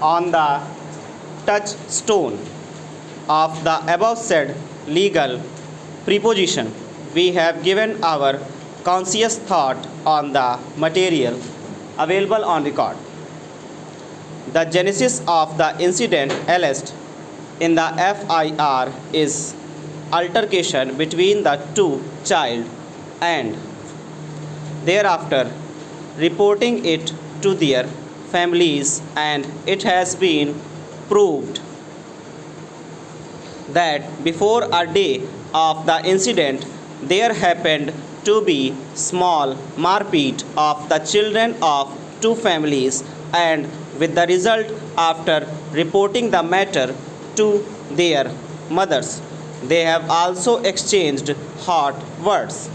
on the touchstone of the above said legal preposition, we have given our conscious thought on the material available on record. The genesis of the incident alleged in the FIR is altercation between the two child and thereafter reporting it to their families, and it has been proved that before a day of the incident there happened to be small marpeat of the children of two families, and with the result after reporting the matter to their mothers they have also exchanged hot words.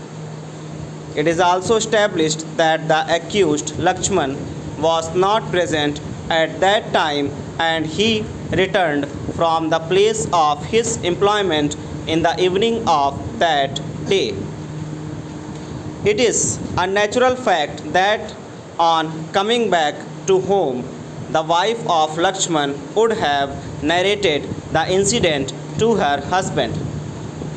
It is also established that the accused Lakshman was not present at that time and he returned from the place of his employment in the evening of that day. It is a natural fact that on coming back to home, the wife of Lakshman would have narrated the incident to her husband.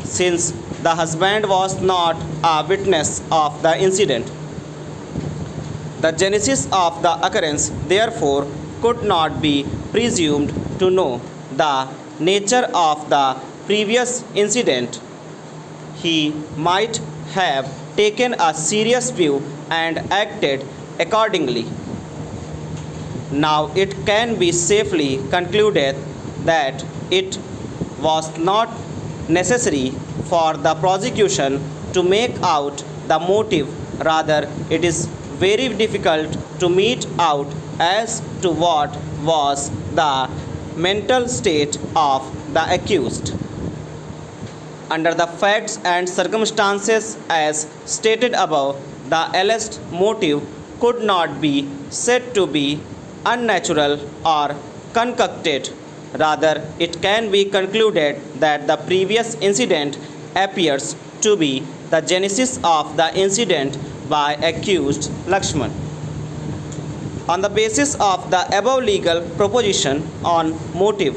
Since the husband was not a witness of the incident, the genesis of the occurrence therefore could not be presumed to know the nature of the previous incident. He might have taken a serious view and acted accordingly. Now it can be safely concluded that it was not necessary for the prosecution to make out the motive. Rather, it is very difficult to mete out as to what was the mental state of the accused. Under the facts and circumstances as stated above, the alleged motive could not be said to be unnatural or concocted. Rather, it can be concluded that the previous incident appears to be the genesis of the incident by accused Lakshman. On the basis of the above legal proposition on motive,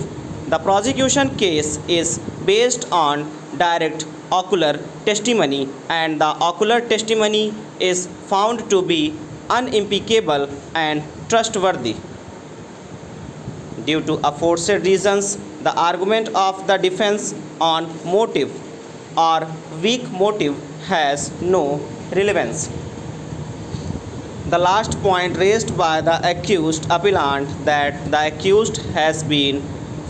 the prosecution case is based on direct ocular testimony, and the ocular testimony is found to be unimpeachable and trustworthy. Due to aforesaid reasons, the argument of the defense on motive or weak motive has no relevance. The last point raised by the accused appellant, that the accused has been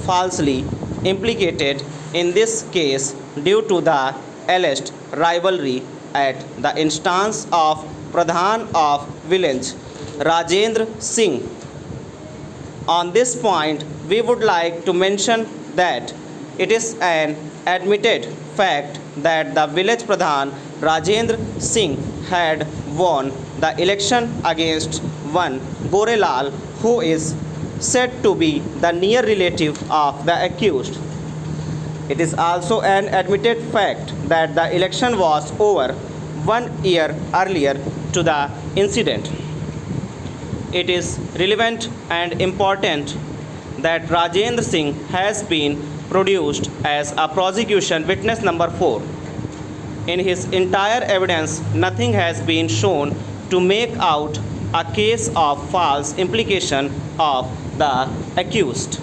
falsely implicated in this case due to the alleged rivalry at the instance of Pradhan of village Rajendra Singh. On this point, we would like to mention that it is an admitted fact that the village Pradhan Rajendra Singh had won the election against one Gorelal, who is said to be the near relative of the accused. It is also an admitted fact that the election was over 1 year earlier to the incident. It is relevant and important that Rajendra Singh has been produced as a prosecution witness number 4. In his entire evidence, nothing has been shown to make out a case of false implication of the accused.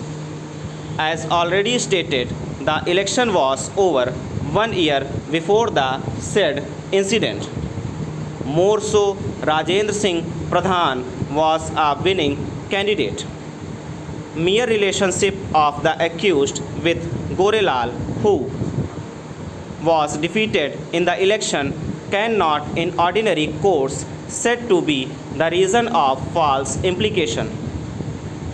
As already stated, the election was over 1 year before the said incident. More so, Rajendra Singh Pradhan was a winning candidate. Mere relationship of the accused with Gorelal, who was defeated in the election, cannot in ordinary course said to be the reason of false implication.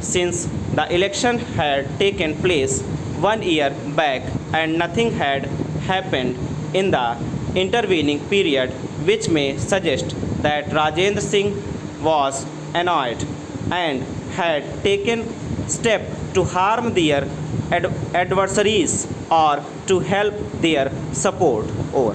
Since the election had taken place 1 year back and nothing had happened in the intervening period, which may suggest that Rajendra Singh was annoyed and had taken step to harm their adversaries or to help their support over.